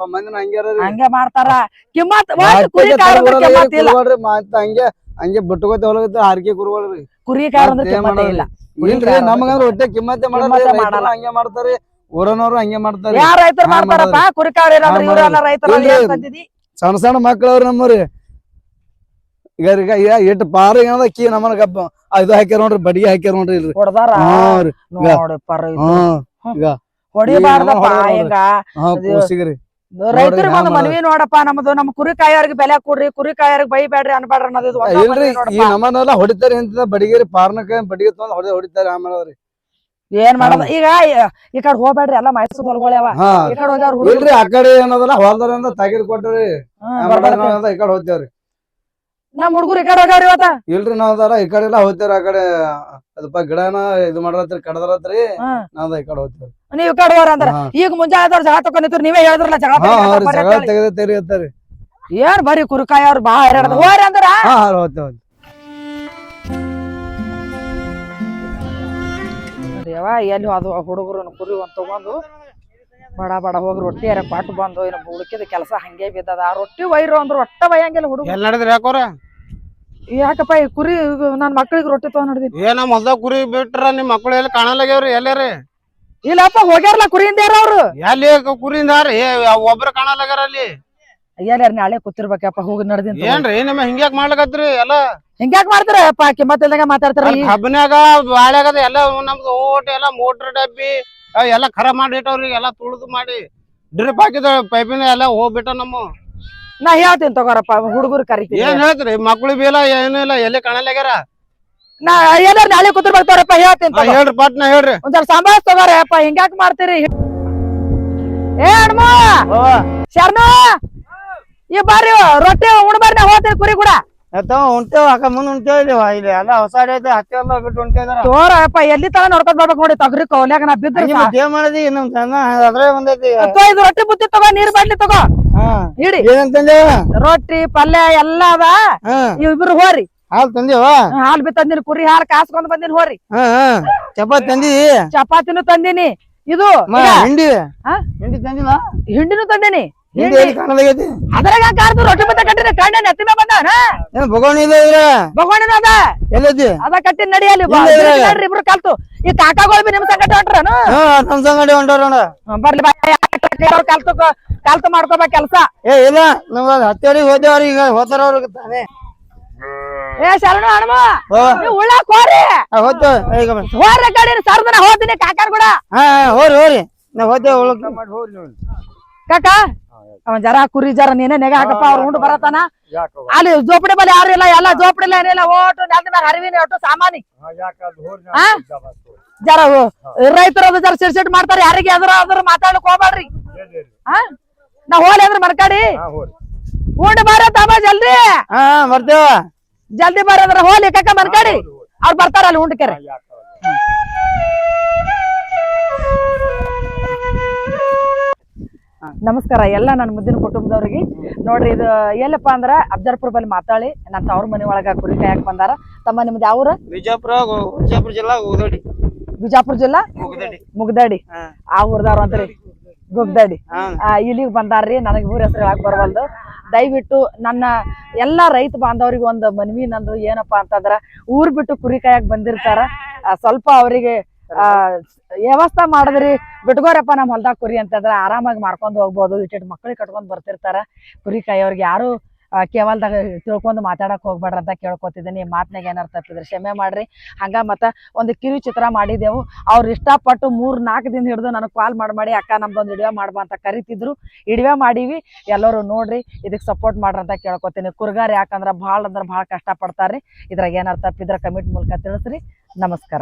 ಮಂದಿನ ಹಂಗ್ಯಾರೀ ಹಂಗೆ ಮಾಡ್ತಾರ ಕಿಮ್ಮತ್ ಒಂದ್ ಕುರಿ ಕಾರ್ ಅಂದ್ರೆ ಕಿಮ್ಮತ್ ಇಲ್ಲ ಮತ್ತ ಹಂಗೆ ಹಂಗೆ ಬಿಟ್ಟುಕೋತ ಹೊಲಗತ್ತ ಹಾರ್ಕೆ ಕುರುಗಳ್ರಿ ಕುರಿ ಕಾರ್ ಅಂದ್ರೆ ಕಿಮ್ಮತ್ ಇಲ್ಲ ಇಲ್ರಿ ನಮಗಂದ್ರ ಹೊಟ್ಟೆ ಕಿಮ್ಮತ್ತೆ ಕಿಮ್ಮತ್ತೆ ಮಾಡಲ್ಲ ಮಾಡಲ್ಲ. ಹಂಗೆ ಮಾಡ್ತಾರಿ ಊರನವ್ರು ಹಂಗೆ ಮಾಡ್ತಾರಿ ಯಾರ ರೈತರು ಹಾ, ಮಾಡ್ತಾರಪ್ಪ ಕುರಿ ಕಾರ್ ಇರೋದ್ರ ಹಾ, ಇವ್ರೆಲ್ಲ ರೈತರು ಇಲ್ರಿ. ಏನ್ ತಂದಿದಿ ಸಣ್ಣ ಸಣ್ಣ ಮಕ್ಳವ್ರಿ ನಮ್ಮರಿ ಈಗ ಎಷ್ಟ್ ಪಾರ ಏನದ ಕೀ ನಮ್ಮನ ಗಪ್ಪ ಇದು ಹಾಕ್ಯಾರ ನೋಡ್ರಿ ಬಡಿಗೆ ಹಾಕ್ಯಾರ ನೋಡ್ರಿ ಇಲ್ರಿ ಹೊಡ್ದಾರ ಹಾ ರೀ ನೋಡಪ್ಪ ಹಾ ಹೊಡಿಬಾರ್ದಪ್ಪ ನೋಡ್ರಿ. ಹಿಂಗ ಹಾ ಕೂಸಿಗ್ರಿ ರೈತರಿಗೆ ಒಂದು ಹ್ಯಾಂಗ್ ಮನವಿ ನೋಡಪ್ಪ ನಮ್ದು ನಮ್ ಕುರಿ ಕಾಯೋರ್ಗೆ ಬೆಲೆ ಕೊಡ್ರಿ ಕುರಿ ಕಾಯೋರ್ಗೆ ಬೈಬೇಡ್ರಿ ಅನ್ಬೇಡ್ರಿ ಅನ್ನೋದು ಇದು ಒಂದ ಇಲ್ರಿ ಮನವಿ ಈ ನೋಡಪ್ಪ ನಮ್ಮನೆಲ್ಲ ಹೊಡಿತಾರಿ ಅಂತ ಬಡಿಗೇರಿ ಪಾರ್ನಕ ಬಡಿಗೆ ತಗೊಂಡ್ ಹೊಡಿತಾರಿ ಆಮೇಲೆ ಅವ್ರಿ ಏನ್ ಮಾಡೋದು ಈಗ ಈ ಕಡೆ ಹೋಗ್ಬೇಡ್ರಿ ಎಲ್ಲ ಮೈಸೂರು ಹೊಲ್ಗೊಳ್ಯಾವ ಹಾ ಈ ಕಡೆ ಹೋಗ್ಯಾರ ಹುಡುಗ್ರು. ಇಲ್ರಿ ಆ ಕಡೆ ಏನದಲ್ಲ ಹೊಲ್ದಾರಿಂದ ತೆಗೆದು ಕೊಟ್ರಿ ಬರ್ಬಾರ್ದು. ಈ ಕಡೆ ಹೋಗ್ತೇವ್ರಿ ನಮ್ ಹುಡುಗರು ಈ ಕಡೆ ಹೋಗ್ಯಾವ್ರಿ ಇವತ್ತ ಇಲ್ರಿ ನಾವ್ದಾರ ಈ ಕಡೆ ಎಲ್ಲ ಹೋಗ್ತೇವ್ರಿ ಆ ಕಡೆ ಅದಪ್ಪ ಗಿಡನ ಇದು ಮಾಡತ್ರಿ ಕಡದರತ್ರಿ ಹ್ಮ್. ನಾವ್ದ ಈ ಕಡೆ ಹೋಗ್ತೇವ್ರಿ ನೀವ್ ಈ ಕಡೆ ಹೋಗ್ರ ಅಂದ್ರ ಹಾ. ಈಗ ಮುಂಜಾನೆ ಜಗಳ ತಕೊಂಡಿದ್ರು ನೀವೇ ಹೇಳಿದ್ರಲ್ಲ ಜಗಳ ಹಾ ತೆಗಿಯಕತ್ತಾರ ಅವ್ರಿ ಬರ್ರಿ ಜಗಳ ಅಂತ ಹೇಳಿ. ತೆಗೆದತ್ತೇರಿ ಅಂತಾರಿ ಏನ್ ಬರೀ ಕುರಿ ಕಾಯೋರ್ ಬಾ ಹೈರಾಣದ ಹಾ. ಹೋಗ್ರಿ ಅಂದ್ರ ಹಾ ಹಾ ಹೋಗ್ತೇವ್ರಿ ದೇವ ಎಲ್ಲಿ ಅದು ಹುಡುಗರು ಕುರಿ ಒಂದ್ ತಗೊಂಡು ಬಡ ಬಡ ಹೋಗಿ ರೊಟ್ಟಿ ಯಾರ ಕೊಟ್ಟು ಬಂದು ಇನ್ನು ಉಳ್ಕಿದ ಕೆಲಸ ಹಂಗೆ ಬಿದ್ದದ ಆ ರೊಟ್ಟಿ ವೈರು ಅಂದ್ರು ಒಟ್ಟ ಬೈಯಂಗಿಲ್ಲ ಹುಡುಗ ಎಲ್ ನಡೆದ್ರಿ ಯಾಕೋರ ಯಾಕಪ್ಪ ಈ ಕುರಿ ನನ್ ಮಕ್ಳಿಗೆ ರೊಟ್ಟಿ ತಗೊಂಡ್ ಹಿಡ್ದಿನಿ ಏನ ಹೊಲ್ದಾಗ ಕುರಿ ಬಿಟ್ರ ನಿಮ್ ಮಕ್ಳು ಎಲ್ಲಿ ಕಾಣಲಾಗ್ಯಾವ್ರಿ ಎಲ್ಲಾರಿ ಇಲ್ಲಪ್ಪ ಹೋಗ್ಯಾರಲ್ಲ ಕುರಿಯಿಂದ ಅವ್ರು ಎಲ್ಲಿ ಕುರಿಯಿಂದಾರಿ ಒಬ್ರು ಕಾಣಲಾಗ್ಯಾರ ಅಲ್ಲಿ ಎಲ್ಲಾರ ನಾಳೆ ಕೂತಿರ್ಬೇಕಪ್ಪ ಹೋಗಿ ನಡ್ದಿನ್ ಏನ್ರಿ ನಿಮ್ಮ ಹಿಂಗ್ಯಾಕ್ ಮಾಡ್ಲಕತ್ರಿ ಎಲ್ಲ ಹಿಂಗ್ಯಾಕ್ ಮಾಡ್ತಾರಪ್ಪ ಕಿಮ್ಮತ್ತಿಲ್ದಂಗ ಮಾತಾಡ್ತಾರ ಕಬ್ಬನ್ಯಾಗ ಬಾಳ್ಯಾಗದ ಎಲ್ಲ ನಮ್ದು ಓಟ್ ಎಲ್ಲ ಮೋಟ್ರ್ ಡಬ್ಬಿ ಎಲ್ಲ ಖರಾಬ್ ಮಾಡಿಟ್ಟವ್ರಿ ಎಲ್ಲ ತುಳಿದು ಮಾಡಿ ಡ್ರಿಪ್ ಹಾಕಿದ ಪೈಪಿನ ಎಲ್ಲ ಹೋಗ್ಬಿಟ್ಟ ನಮ್ಮ ನಾ ಹೇಳ್ತೀನಿ ತಗೋರಪ್ಪ ಹುಡುಗರು ಕರಿತೀನಿ ಏನ್ ಹೇಳ್ತ್ರಿ ಮಕ್ಳು ಬೀಲ ಏನು ಇಲ್ಲ ಎಲ್ಲಿ ಕಾಣಲಾಗ್ಯಾರ ನಾ ಎಲ್ಲಾರ ನಾಳೆ ಕೂತಿರ್ಬೇಕಪ್ಪ ಹೇಳ್ತೀನಿ ತಗೋ. ಹೇಳ್ರಿ ಪಟ್ನ ಹೇಳ್ರಿ ಒಂದ್ ಸಂಭಾಷ್ ತಗೋರಪ್ಪ ಹಿಂಗ್ಯಾಕ್ ಮಾಡ್ತೀರಿ ಏ ಹಣ್ಮ ಶರ್ಣ ಈ ಬಾರಿ ರೊಟ್ಟಿ ಉಣ್ಬಾರಿ ನಾ ಹೋಗ್ತೀನಿ ಕುರಿ ಕೂಡ ಉಂಟೇವ್ ಅಕ್ಕ ಮುಂದ್ ಉಂಟೇವ್ ಇಲ್ಲಿ ಎಲ್ಲ ಹೊಸ ಐತೆ ಹತ್ತಿ ಎಲ್ಲ ಬಿಟ್ಟು ಉಂಟೇದಾರ ತೋರಪ್ಪ ಎಲ್ಲಿ ತರ ನೋಡ್ಕೊಂಡ್ ಬರ್ಬೇಕು ನೋಡಿ ತೊಗರಿ ಕೌಲ್ಯಾಗ ನಾ ಬಿದ್ರಿ ಏನ್ ಮಾಡಿದಿ ನಮ್ ಚಂದ ಅದ್ರೇ ಬಂದೈತಿ ಇದು ರೊಟ್ಟಿ ಬುತ್ತಿ ತಗೋ ನೀರ್ ಬಾಟ್ಲಿ ತಗೋ ಹಿಡಿ ಏನಂತಂದೆ ರೊಟ್ಟಿ ಪಲ್ಯ ಎಲ್ಲ ಅದ ಇಬ್ರು ಹೋರಿ ಹಾಲ್ ತಂದೇವ ಹಾಲ್ ಬಿ ತಂದಿನಿ ಕುರಿ ಹಾಲ್ ಕಾಸ್ಕೊಂಡ್ ಬಂದಿನಿ ಹೋರಿ ಚಪಾತಿ ತಂದಿ ಚಪಾತಿನೂ ತಂದಿನಿ ಇದು ಈಗ ಹಿಂಡಿ ಹಾ? ಹಿಂಡಿ ತಂದಿಲ್ಲ ಹಿಂಡಿನೂ ತಂದಿನಿ ಹಿಂಡಿ ಎಲ್ಲಿ ಕಾಣಲಾಗೈತಿ ಅದ್ರಾಗ ಕಾಡ್ದು ರೊಟ್ಟಿ ಬತ್ತ ಕಟ್ಟಿನ ಕಣ್ಣ ನೆತ್ತಿ ಮ್ಯಾಗ ಬಂದ ಏನ್ ಭಗವಾನ್ ಇಲ್ಲ ಇದ್ರ ಭಗವಾನಿನ ಅದ ಎಲ್ಲೈತಿ ಅದ ಕಟ್ಟಿ ನಡಿಯಲ್ಲಿ ನೋಡ್ರಿ ಇಬ್ರು ಕಲ್ತು ಈ ಕಾಕಾಗಳು ಬಿ ನಿಮ್ ಸಂಗಟ ಹೊಂಟ್ರನು ನಮ್ ಸಂಗಡಿ ಹೊಂಟೋಣ ಬರ್ಲಿ ಕಲ್ತು ಮಾಡ್ಕೋಬೇಕ ಕೆಲ್ಸ ಏ ಇಲ್ಲ ನಾವ್ ಹತ್ತೇರಿ ಹೋದೇವ್ರಿ ಈಗ ಹೋತಾರ ಅವ್ರಿಗೆ ತಾನೇ ಏ ಶರಣ ಹಣಮ ನೀವ್ ಉಳ್ಳಾಕ್ ಹೋರಿ ಹೋಗ್ತೇವ ಈಗ ಹೋರಿ ಕಡೆ ಸರ್ದನ ಹೋಗ್ತೀನಿ ಕಾಕಾರ್ ಕೂಡ ಹೋರಿ ನಾವ್ ಹೋಗ್ತೇವ ಉಳಕ್ ಮಾಡಿ ಹೋರಿ ನೋಡಿ ಕಾಕ ಅವ ಜರ ಕುರಿ ಜರ ನೀನೇ ನೆಗ ಹಾಕಪ್ಪ ಅವ್ರು ಉಂಡು ಬರತಾನ ಅಲ್ಲಿ ಜೋಪಡಿ ಬಲ್ಲಿ ಯಾರು ಇಲ್ಲ ಎಲ್ಲ ಜೋಪಡಿ ಏನಿಲ್ಲ ಓಟು ನೆಲದ ಮ್ಯಾಗ ಹರಿವಿನ ಒಟ್ಟು ಸಾಮಾನಿ ಆ? ಜರ ರೈತರು ಜರ ಸಿಡ್ಸಿಟ್ ಮಾಡ್ತಾರೆ ಯಾರಿಗೆ ಅದ್ರ ಮಾತಾಡ್ಲಿಕ್ ಹೋಗ್ಬೇಡ್ರಿ ಆ ನಾ ಹೋಲಿ ಅಂದ್ರ ಮರ್ಕಾಡಿ ಉಂಡು ಬಾರ ತಮ್ಮ ಜಲ್ದಿ ಬರ್ತೇವ ಜಲ್ದಿ ಬರದ್ರ ಹೋಲಿ ಕಾಕ ಮರ್ಕಾಡಿ ಅವ್ರು ಬರ್ತಾರ ಅಲ್ಲಿ ಉಂಡ್ಕೆರೆ ನಮಸ್ಕಾರ ಎಲ್ಲ ನನ್ನ ಮುದ್ದಿನ ಕುಟುಂಬದವ್ರಿಗೆ ನೋಡ್ರಿ ಇದು ಎಲ್ಲಪ್ಪ ಅಂದ್ರ ಅಫಜಲ್ಪುರ ಬಲ್ಲಿ ಮಾತಾಡಿ ನನ್ನ ಅವ್ರ ಮನೆ ಒಳಗ ಕುರಿ ಕಾಯಕ್ ಬಂದಾರ ತಮ್ಮ ನಿಮ್ದು ಯಾವ್ರ ಬಿಜಾಪುರ ಜಿಲ್ಲಾ ಉದೋಡಿ ಬಿಜಾಪುರ ಜಿಲ್ಲಾ ಮುಗ್ದಡಿ ಆ ಊರ್ದವ್ರು ಅಂತ್ರಿ ಗುಗ್ದಡಿ ಇಲ್ಲಿಗ್ ಬಂದಾರ್ರಿ. ನನಗ್ ಊರ ಹೆಸರು ಹೇಳಕ್ ಬರವಲ್ದು. ದಯವಿಟ್ಟು ನನ್ನ ಎಲ್ಲಾ ರೈತ ಬಾಂಧವ್ರಿಗೆ ಒಂದು ಮನವಿ ನಂದು ಏನಪ್ಪಾ ಅಂತಂದ್ರ ಊರ್ ಬಿಟ್ಟು ಕುರಿ ಕಾಯಕ್ ಬಂದಿರ್ತಾರ, ಸ್ವಲ್ಪ ಅವರಿಗೆ ವ್ಯವಸ್ಥೆ ಮಾಡಿದ್ರಿ ಬಿಟ್ಕೋರಪ್ಪ ನಮ್ಮ ಹೊಲ್ದಾಗ ಕುರಿ ಅಂತಂದ್ರ ಆರಾಮಾಗಿ ಮಾರ್ಕೊಂಡ್ ಹೋಗ್ಬೋದು. ಇಟ್ಟಿಟ್ ಮಕ್ಳಿಗೆ ಕಟ್ಕೊಂಡ್ ಬರ್ತಿರ್ತಾರ. ಕುರಿ ಕಾಯೋರ್ಗೆ ಯಾರು ಕೇವಲ್ದಾಗ ತಿಳ್ಕೊಂಡು ಮಾತಾಡಕ್ ಹೋಗ್ಬೇಡ್ರಿ ಅಂತ ಕೇಳ್ಕೊತಿದ್ದೀನಿ. ಮಾತ್ನಾಗ ಏನಾರ ತಪ್ಪಿದ್ರೆ ಕ್ಷಮೆ ಮಾಡ್ರಿ. ಹಂಗ ಮತ್ತ ಒಂದು ಕಿರು ಚಿತ್ರ ಮಾಡಿದೆವು. ಅವ್ರು ಇಷ್ಟಪಟ್ಟು 3-4 ದಿನ ಹಿಡಿದು ನನಗೆ ಕಾಲ್ ಮಾಡಿ ಅಕ್ಕ ನಮ್ದೊಂದು ಇಡಿವೆ ಮಾಡ್ಬಾ ಅಂತ ಕರಿತಿದ್ರು. ಇಡಿವೆ ಮಾಡೀವಿ, ಎಲ್ಲರೂ ನೋಡ್ರಿ, ಇದಕ್ಕೆ ಸಪೋರ್ಟ್ ಮಾಡ್ರಿ ಅಂತ ಕೇಳ್ಕೊತೀನಿ. ಕುರ್ಗಾರ್ ಯಾಕಂದ್ರ ಭಾಳ ಕಷ್ಟ ಪಡ್ತಾರ್ರಿ. ಇದ್ರಾಗ ಏನಾರ ತಪ್ಪಿದ್ರೆ ಕಮೆಂಟ್ ಮೂಲಕ ತಿಳಿಸ್ರಿ. ನಮಸ್ಕಾರ.